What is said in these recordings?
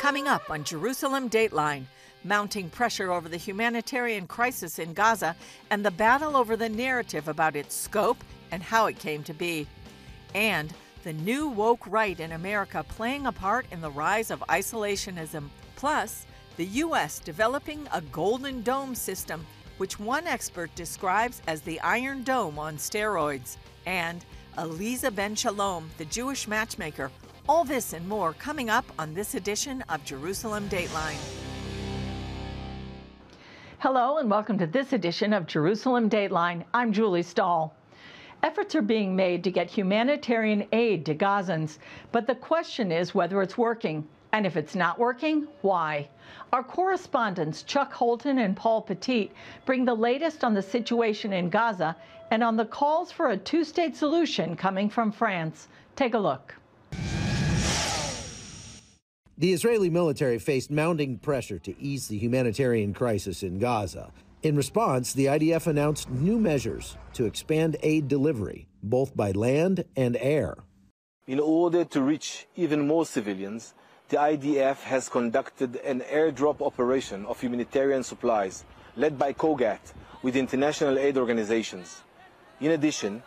Coming up on Jerusalem Dateline, mounting pressure over the humanitarian crisis in Gaza and the battle over the narrative about its scope and how it came to be. And the new woke right in America playing a part in the rise of isolationism. Plus, the U.S. developing a Golden Dome system, which one expert describes as the Iron Dome on steroids. And Aleeza Ben Shalom, the Jewish Matchmaker. All this and more coming up on this edition of Jerusalem Dateline. Hello and welcome to this edition of Jerusalem Dateline. I'm Julie Stahl. Efforts are being made to get humanitarian aid to Gazans, but the question is whether it's working. And if it's not working, why? Our correspondents Chuck Holton and Paul Petit bring the latest on the situation in Gaza and on the calls for a two-state solution coming from France. Take a look. The Israeli military faced mounting pressure to ease the humanitarian crisis in Gaza. In response, the IDF announced new measures to expand aid delivery, both by land and air. In order to reach even more civilians, the IDF has conducted an airdrop operation of humanitarian supplies led by COGAT with international aid organizations. In addition,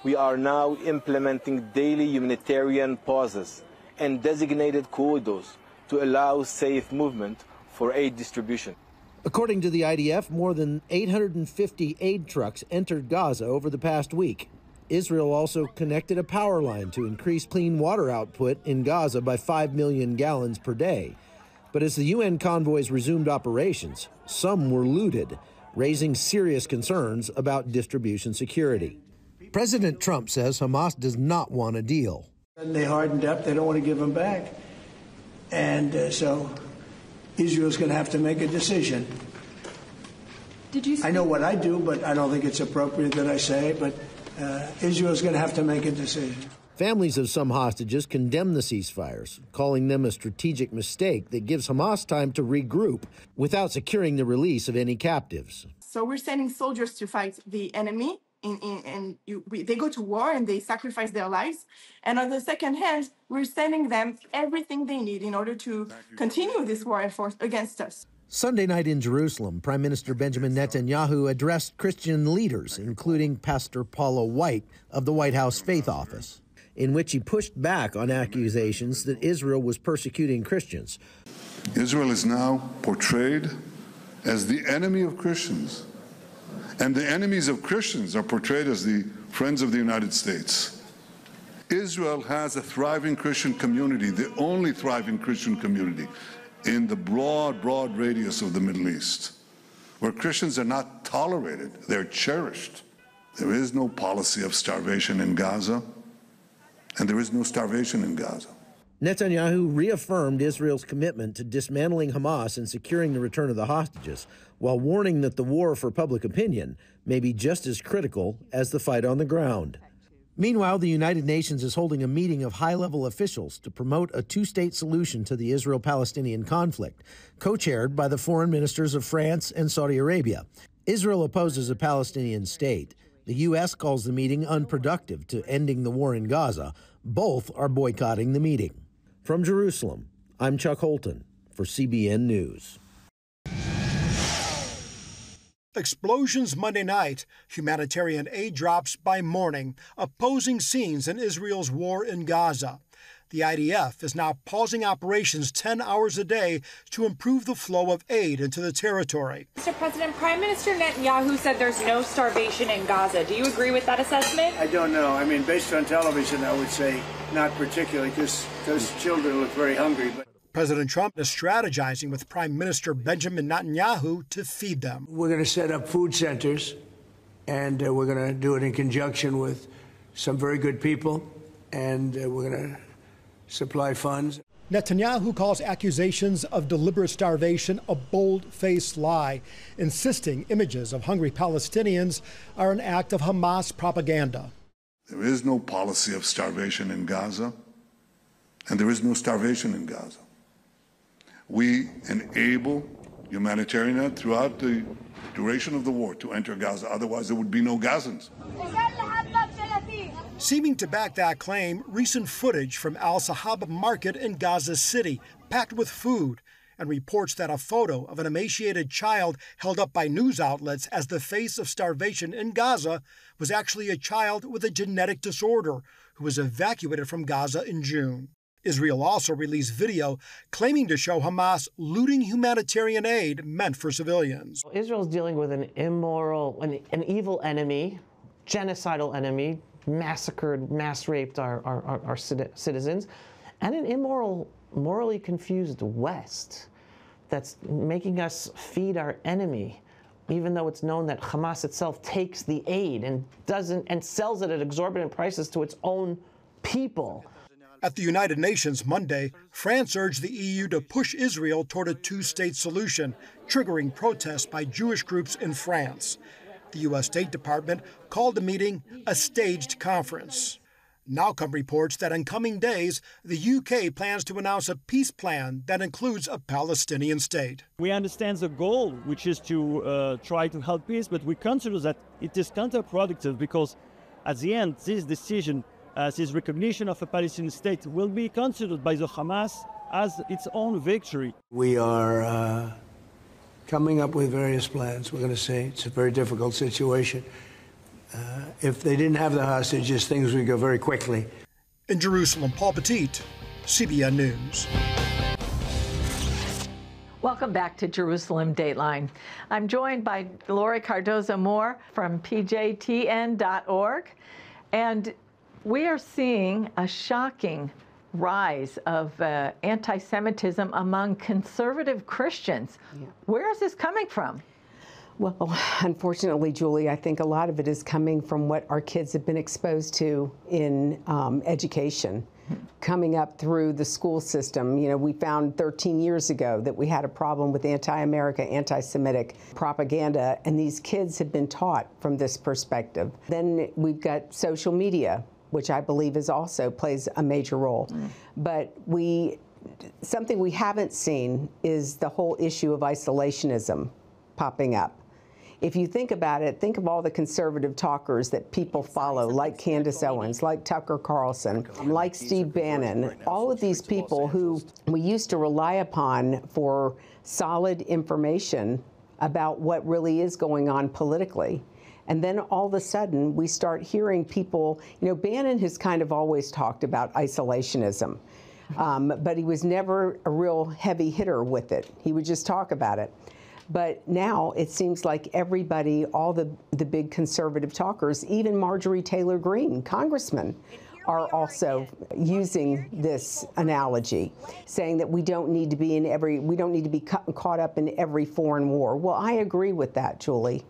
we are now implementing daily humanitarian pauses and designated corridors to allow safe movement for aid distribution. According to the IDF, more than 850 aid trucks entered Gaza over the past week. Israel also connected a power line to increase clean water output in Gaza by 5 million gallons per day. But as the UN convoys resumed operations, some were looted, raising serious concerns about distribution security. President Trump says Hamas does not want a deal. They hardened up. They don't want to give them back. And so Israel's going to have to make a decision. I know what I do, but I don't think it's appropriate that I say it, but Israel's going to have to make a decision. Families of some hostages condemn the ceasefires, calling them a strategic mistake that gives Hamas time to regroup without securing the release of any captives. So we're sending soldiers to fight the enemy. They go to war and they sacrifice their lives. And on the second hand, we're sending them everything they need in order to continue this war effort against us. Sunday night in Jerusalem, Prime Minister Benjamin Netanyahu addressed Christian leaders, including Pastor Paula White of the White House Faith Office, in which he pushed back on accusations that Israel was persecuting Christians. Israel is now portrayed as the enemy of Christians. And the enemies of Christians are portrayed as the friends of the United States. Israel has a thriving Christian community, the only thriving Christian community in the broad radius of the Middle East, where Christians are not tolerated, they're cherished. There is no policy of starvation in Gaza, and there is no starvation in Gaza. Netanyahu reaffirmed Israel's commitment to dismantling Hamas and securing the return of the hostages, while warning that the war for public opinion may be just as critical as the fight on the ground. Meanwhile, the United Nations is holding a meeting of high-level officials to promote a two-state solution to the Israel-Palestinian conflict, co-chaired by the foreign ministers of France and Saudi Arabia. Israel opposes a Palestinian state. The U.S. calls the meeting unproductive to ending the war in Gaza. Both are boycotting the meeting. From Jerusalem, I'm Chuck Holton for CBN News. Explosions Monday night. Humanitarian aid drops by morning, opposing scenes in Israel's war in Gaza. The IDF is now pausing operations 10 hours a day to improve the flow of aid into the territory. Mr. President, Prime Minister Netanyahu said there's no starvation in Gaza. Do you agree with that assessment? I don't know. I mean, based on television, I would say not particularly, because those children look very hungry. But President Trump is strategizing with Prime Minister Benjamin Netanyahu to feed them. we're going to set up food centers, and we're going to do it in conjunction with some very good people, and we're going to supply funds. Netanyahu calls accusations of deliberate starvation a bold-faced lie, insisting images of hungry Palestinians are an act of Hamas propaganda. There is no policy of starvation in Gaza, and there is no starvation in Gaza. We enable humanitarian aid throughout the duration of the war to enter Gaza. Otherwise, there would be no Gazans. Seeming to back that claim, recent footage from Al Sahaba Market in Gaza City, packed with food, and reports that a photo of an emaciated child held up by news outlets as the face of starvation in Gaza was actually a child with a genetic disorder who was evacuated from Gaza in June. Israel also released video claiming to show Hamas looting humanitarian aid meant for civilians. Israel's dealing with an immoral, an evil enemy, genocidal enemy, massacred, mass raped our citizens, and an immoral, morally confused West that's making us feed our enemy, even though it's known that Hamas itself takes the aid and sells it at exorbitant prices to its own people. At the United Nations Monday, France urged the EU to push Israel toward a two-state solution, triggering protests by Jewish groups in France. The U.S. State Department called the meeting a staged conference. Now come reports that in coming days, the UK plans to announce a peace plan that includes a Palestinian state. We understand the goal, which is to try to help peace, but we consider that it is counterproductive because at the end, this decision, this recognition of a Palestinian state will be considered by the Hamas as its own victory. We are coming up with various plans. We're going to say it's a very difficult situation. If they didn't have the hostages, things would go very quickly. In Jerusalem, Paul Petit, CBN News. Welcome back to Jerusalem Dateline. I'm joined by Laurie Cardoza-Moore from pjtn.org, and we are seeing a shocking rise of anti-Semitism among conservative Christians. Yeah. Where is this coming from? Well, unfortunately, Julie, I think a lot of it is coming from what our kids have been exposed to in education, coming up through the school system. You know, we found 13 years ago that we had a problem with anti-America, anti-Semitic propaganda, and these kids have been taught from this perspective. Then we've got social media, which I believe is also plays a major role. But something we haven't seen is the whole issue of isolationism popping up. If you think about it, think of all the conservative talkers that people follow, like Candace Owens, like Tucker Carlson, like Steve Bannon, all of these people who we used to rely upon for solid information about what really is going on politically. And then all of a sudden, we start hearing people, you know, Bannon has kind of always talked about isolationism, but he was never a real heavy hitter with it. He would just talk about it. But now it seems like everybody, all the big conservative talkers, even Marjorie Taylor Greene, congressmen, are also using this analogy, saying that we don't need to be caught up in every foreign war. Well, I agree with that, Julie.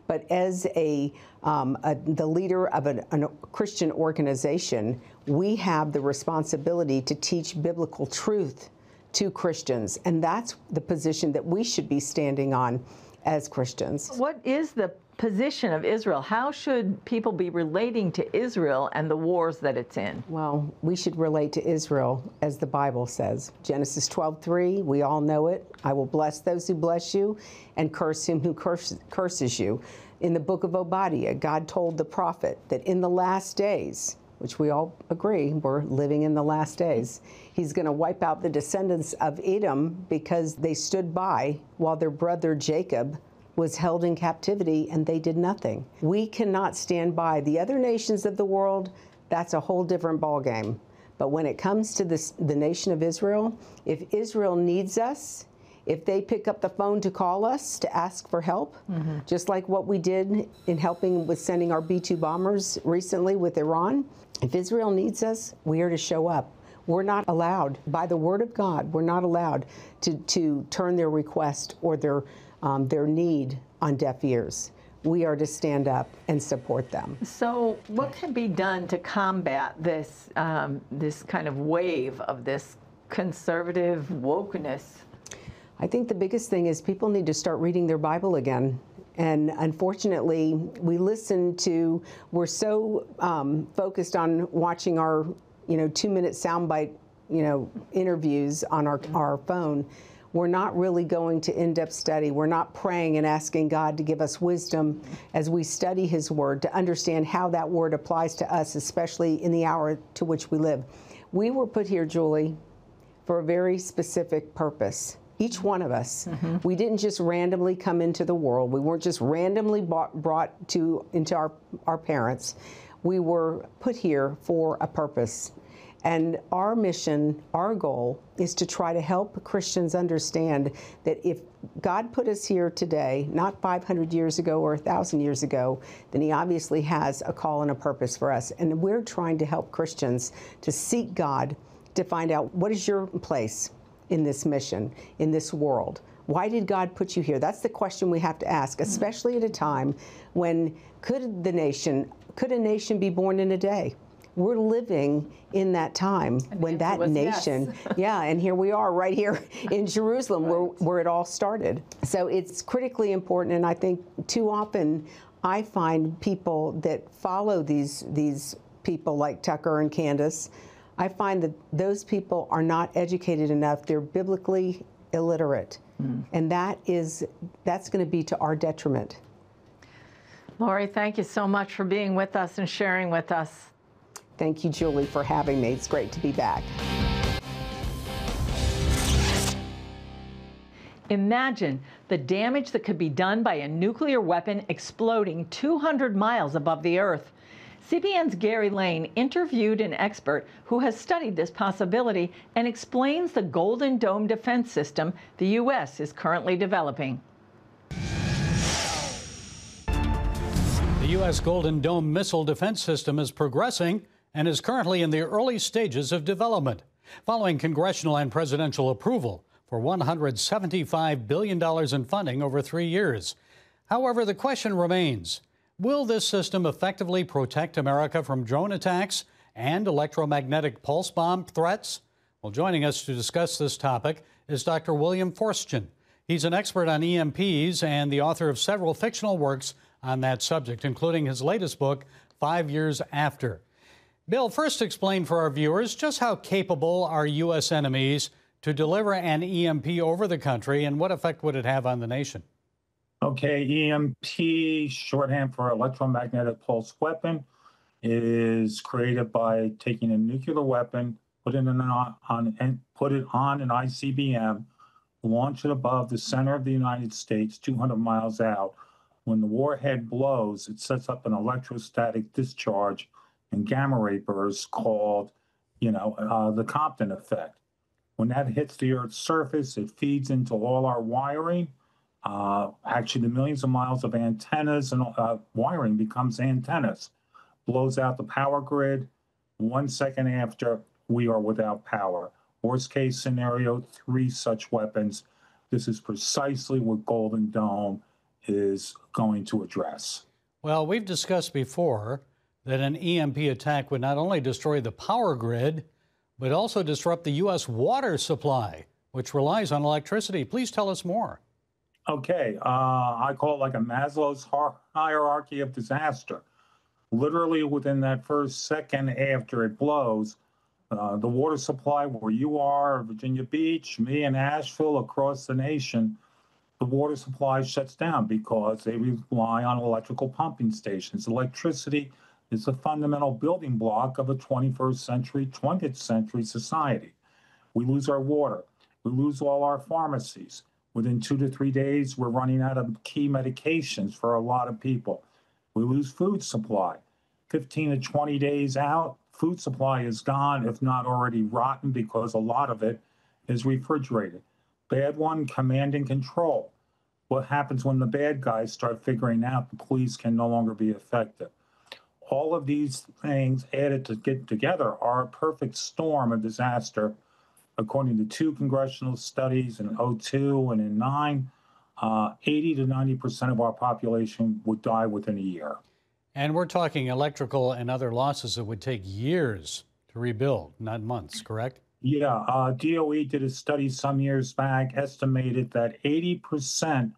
But as the leader of a Christian organization, we have the responsibility to teach biblical truth to Christians, and that's the position that we should be standing on as Christians. What is the position of Israel? How should people be relating to Israel and the wars that it's in? Well, we should relate to Israel as the Bible says. Genesis 12:3, we all know it. I will bless those who bless you and curse him who curses you. In the book of Obadiah, God told the prophet that in the last days, which we all agree, we're living in the last days, he's going to wipe out the descendants of Edom because they stood by while their brother Jacob was held in captivity and they did nothing. We cannot stand by. The other nations of the world, that's a whole different ballgame. But when it comes to the nation of Israel, if Israel needs us, if they pick up the phone to call us to ask for help, just like what we did in helping with sending our B-2 bombers recently with Iran, if Israel needs us, we are to show up. We're not allowed, by the word of God, we're not allowed to turn their request or their need on deaf ears. We are to stand up and support them. So what can be done to combat this, this kind of wave of this conservative wokeness? I think the biggest thing is people need to start reading their Bible again. And unfortunately, we're so focused on watching our, 2-minute soundbite, interviews on our phone. we're not really going to in-depth study. We're not praying and asking God to give us wisdom as we study His Word to understand how that Word applies to us, especially in the hour to which we live. We were put here, Julie, for a very specific purpose. Each one of us. We didn't just randomly come into the world. We weren't just randomly brought into our parents. We were put here for a purpose. And our mission, our goal, is to try to help Christians understand that if God put us here today, not 500 years ago or 1,000 years ago, then He obviously has a call and a purpose for us. And we're trying to help Christians to seek God, to find out what is your place in this mission, in this world. Why did God put you here? That's the question we have to ask, especially at a time when could a nation be born in a day? We're living in that time when that nation, yeah, and here we are right here in Jerusalem where it all started. So it's critically important, and I think too often I find people that follow these people like Tucker and Candace, I find that those people are not educated enough. They're biblically illiterate, and that's going to be to our detriment. Laurie, thank you so much for being with us and sharing with us. Thank you, Julie, for having me. It's great to be back. Imagine the damage that could be done by a nuclear weapon exploding 200 miles above the Earth. CBN's Gary Lane interviewed an expert who has studied this possibility and explains the Golden Dome defense system the U.S. is currently developing. The U.S. Golden Dome missile defense system is progressing and is currently in the early stages of development, following congressional and presidential approval for $175 billion in funding over 3 years. However, the question remains, will this system effectively protect America from drone attacks and electromagnetic pulse bomb threats? Well, joining us to discuss this topic is Dr. William Forsen. He's an expert on EMPs and the author of several fictional works on that subject, including his latest book, 5 Years After. Bill, first explain for our viewers just how capable are U.S. enemies to deliver an EMP over the country, and what effect would it have on the nation? Okay, EMP, shorthand for electromagnetic pulse weapon, is created by taking a nuclear weapon, put it on an ICBM, launch it above the center of the United States, 200 miles out. When the warhead blows, it sets up an electrostatic discharge and gamma ray bursts called, the Compton effect. When that hits the Earth's surface, it feeds into all our wiring. Actually, the millions of miles of antennas and wiring becomes antennas, blows out the power grid. 1 second after, we are without power. Worst case scenario, 3 such weapons. This is precisely what Golden Dome is going to address. Well, we've discussed before that an EMP attack would not only destroy the power grid, but also disrupt the U.S. water supply, which relies on electricity. Please tell us more. Okay, I call it like a Maslow's hierarchy of disaster. Literally within that first second after it blows, the water supply where you are, Virginia Beach, me in Asheville, across the nation, the water supply shuts down because they rely on electrical pumping stations. Electricity is a fundamental building block of a 21st century, 20th century society. We lose our water. We lose all our pharmacies. Within 2 to 3 days, we're running out of key medications for a lot of people. We lose food supply. 15 to 20 days out, food supply is gone, if not already rotten, because a lot of it is refrigerated. Bad one, command and control. What happens when the bad guys start figuring out the police can no longer be effective? All of these things added together are a perfect storm of disaster. According to 2 congressional studies in 2002 and in 2009, 80 to 90% of our population would die within a year. And we're talking electrical and other losses that would take years to rebuild, not months, correct? Yeah, DOE did a study some years back, estimated that 80%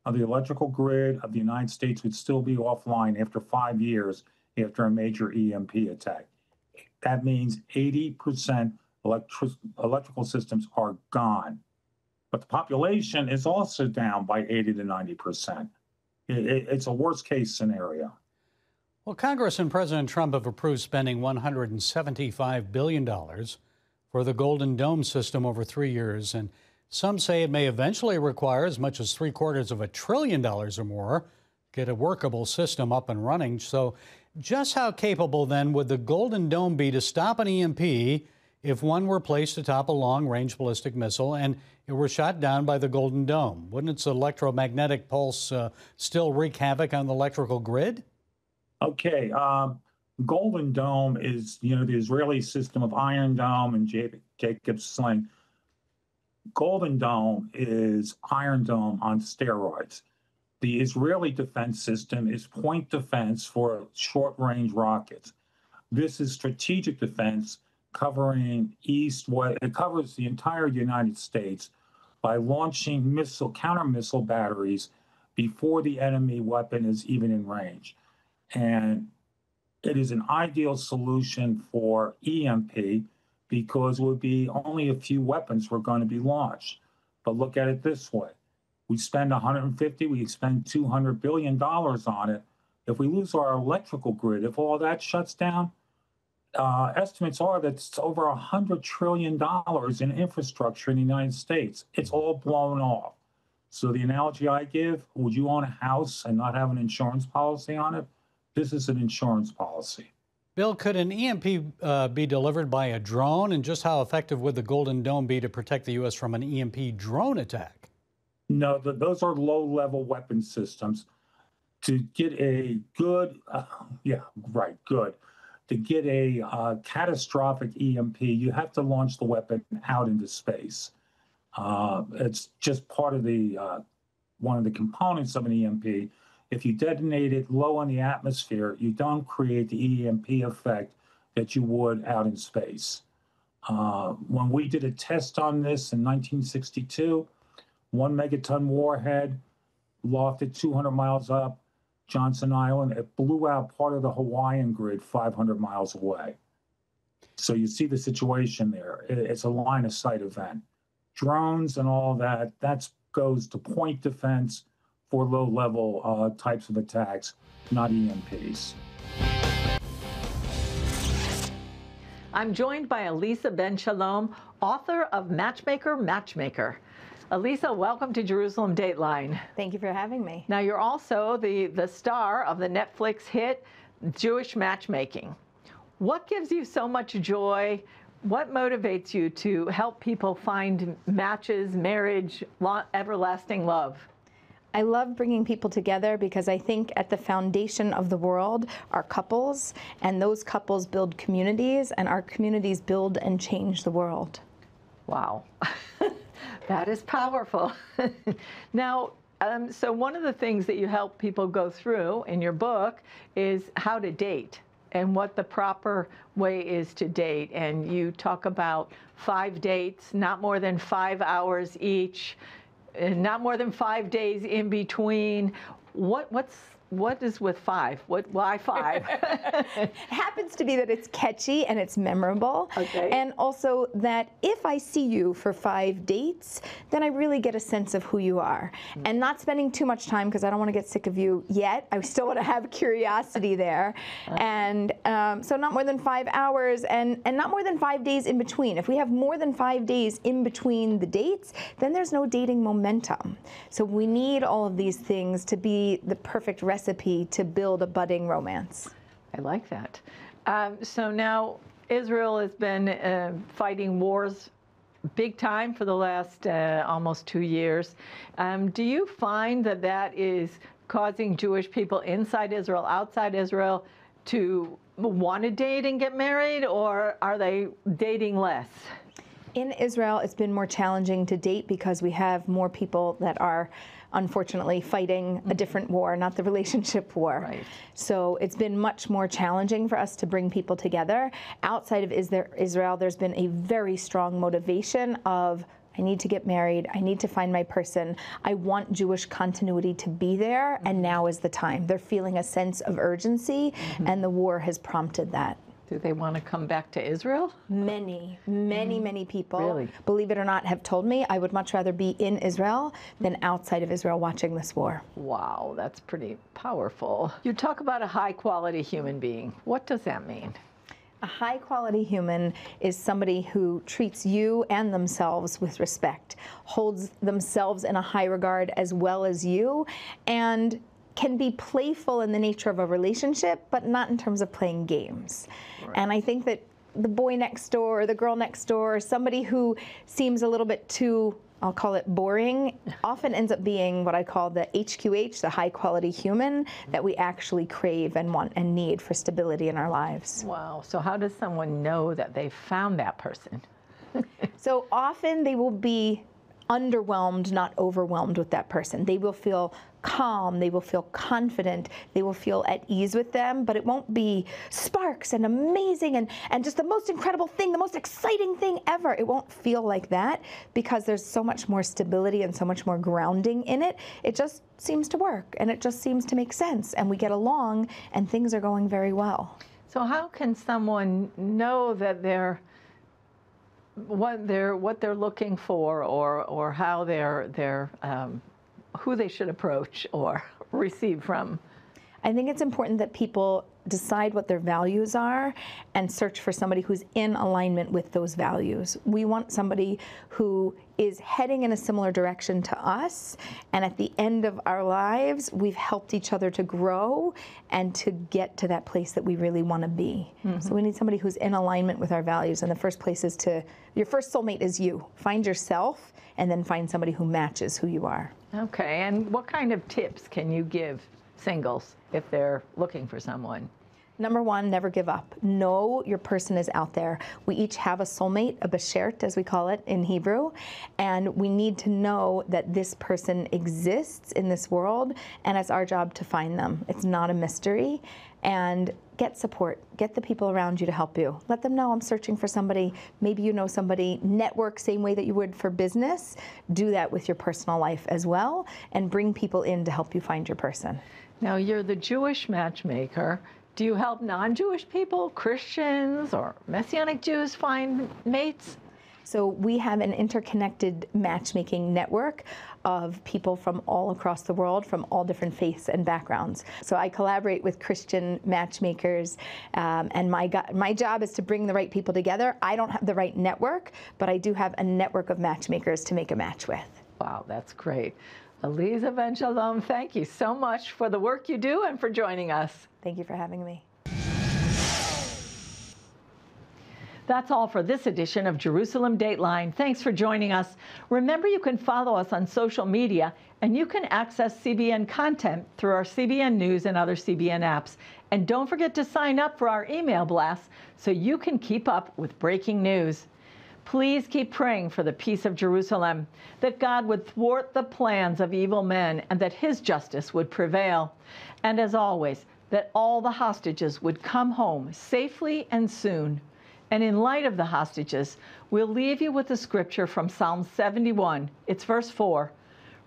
of the electrical grid of the United States would still be offline after 5 years after a major EMP attack. That means 80% electrical systems are gone. but the population is also down by 80 to 90%. It's a worst case scenario. Well, Congress and President Trump have approved spending $175 billion for the Golden Dome system over 3 years, and some say it may eventually require as much as $750 billion or more to get a workable system up and running. So just how capable, then, would the Golden Dome be to stop an EMP if one were placed atop a long-range ballistic missile and it were shot down by the Golden Dome? Wouldn't its electromagnetic pulse still wreak havoc on the electrical grid? Okay, Golden Dome is, the Israeli system of Iron Dome and Jacob's Sling. Golden Dome is Iron Dome on steroids. The Israeli defense system is point defense for short-range rockets. This is strategic defense covering east-west. It covers the entire United States by launching counter-missile batteries before the enemy weapon is even in range. And it is an ideal solution for EMP because it would be only a few weapons were going to be launched. But look at it this way. We spend we spend $200 billion on it. If we lose our electrical grid, if all that shuts down, estimates are that it's over $100 trillion in infrastructure in the United States. It's all blown off. So the analogy I give, would you own a house and not have an insurance policy on it? This is an insurance policy. Bill, could an EMP be delivered by a drone? And just how effective would the Golden Dome be to protect the U.S. from an EMP drone attack? No, those are low-level weapon systems. To get a good, to get a catastrophic EMP, you have to launch the weapon out into space. It's just part of one of the components of an EMP. If you detonate it low in the atmosphere, you don't create the EMP effect that you would out in space. When we did a test on this in 1962, 1 megaton warhead lofted 200 miles up Johnson Island. It blew out part of the Hawaiian grid 500 miles away. So you see the situation there. It's a line of sight event. Drones and all that, goes to point defense for low-level types of attacks, not EMPs. I'm joined by Alisa Ben Shalom, author of Matchmaker. Alisa, welcome to Jerusalem Dateline. Thank you for having me. Now, you're also the star of the Netflix hit Jewish Matchmaking. What gives you so much joy? What motivates you to help people find matches, marriage, everlasting love? I love bringing people together because I think at the foundation of the world are couples, and those couples build communities, and our communities build and change the world. Wow. That is powerful. Now, so one of the things that you help people go through in your book is how to date and what the proper way is to date. And you talk about 5 dates, not more than 5 hours each, not more than 5 days in between. What is with 5? Why 5? It happens to be that it's catchy and it's memorable. Okay. And also that if I see you for 5 dates, then I really get a sense of who you are. Mm-hmm. And not spending too much time because I don't want to get sick of you yet. I still want to have curiosity there. And so not more than 5 hours and not more than 5 days in between. If we have more than 5 days in between the dates, then there's no dating momentum. So we need all of these things to be the perfect recipe to build a budding romance. I like that. So now Israel has been fighting wars big time for the last almost 2 years. Do you find that is causing Jewish people inside Israel, outside Israel, to want to date and get married, or are they dating less? In Israel, it's been more challenging to date because we have more people that are unfortunately fighting a different war, not the relationship war. Right. So it's been much more challenging for us to bring people together. Outside of Israel, there's been a very strong motivation of, I need to get married, I need to find my person, I want Jewish continuity to be there, and now is the time. They're feeling a sense of urgency, and the war has prompted that. Do they want to come back to Israel? Many, many people, Really? believe it or not, have told me I would much rather be in Israel than outside of Israel watching this war. Wow, that's pretty powerful. You talk about a high-quality human being. What does that mean? A high-quality human is somebody who treats you and themselves with respect, holds themselves in a high regard as well as you, and can be playful in the nature of a relationship, but not in terms of playing games. Right. And I think that the boy next door, or the girl next door, or somebody who seems a little bit too, I'll call it boring, often ends up being what I call the HQH, the high quality human that we actually crave and want and need for stability in our lives. Wow, so how does someone know that they found that person? So often they will be underwhelmed, not overwhelmed with that person. They will feel calm, they will feel confident, they will feel at ease with them, but it won't be sparks and amazing and just the most incredible thing, the most exciting thing ever. It won't feel like that because there's so much more stability and so much more grounding in it. It just seems to work and it just seems to make sense and we get along and things are going very well. So how can someone know that they're what they're looking for, or how they're who they should approach or receive from? I think it's important that people decide what their values are and search for somebody who's in alignment with those values. We want somebody who is heading in a similar direction to us, and at the end of our lives, we've helped each other to grow and to get to that place that we really want to be. Mm-hmm. So we need somebody who's in alignment with our values, and the first place is your first soulmate is you. Find yourself, and then find somebody who matches who you are. Okay, and what kind of tips can you give singles if they're looking for someone? Number one, never give up. Know your person is out there. We each have a soulmate, a beshert, as we call it in Hebrew, and we need to know that this person exists in this world, and it's our job to find them. It's not a mystery. And get support. Get the people around you to help you. Let them know I'm searching for somebody. Maybe you know somebody. Network same way that you would for business. Do that with your personal life as well, and bring people in to help you find your person. Now, you're the Jewish matchmaker. Do you help non-Jewish people, Christians or Messianic Jews find mates? So we have an interconnected matchmaking network of people from all across the world, from all different faiths and backgrounds. So I collaborate with Christian matchmakers, and my job is to bring the right people together. I don't have the right network, but I do have a network of matchmakers to make a match with. Wow, that's great. Alisa Ben Shalom, thank you so much for the work you do and for joining us. Thank you for having me. That's all for this edition of Jerusalem Dateline. Thanks for joining us. Remember, you can follow us on social media, and you can access CBN content through our CBN News and other CBN apps. And don't forget to sign up for our email blasts so you can keep up with breaking news. Please keep praying for the peace of Jerusalem, that God would thwart the plans of evil men and that his justice would prevail. And as always, that all the hostages would come home safely and soon. And in light of the hostages, we'll leave you with a scripture from Psalm 71. It's verse 4.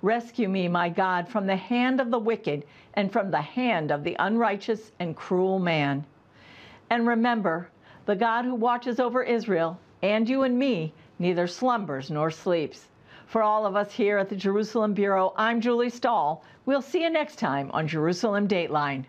Rescue me, my God, from the hand of the wicked and from the hand of the unrighteous and cruel man. And remember, the God who watches over Israel and you and me neither slumbers nor sleeps. For all of us here at the Jerusalem Bureau, I'm Julie Stahl. We'll see you next time on Jerusalem Dateline.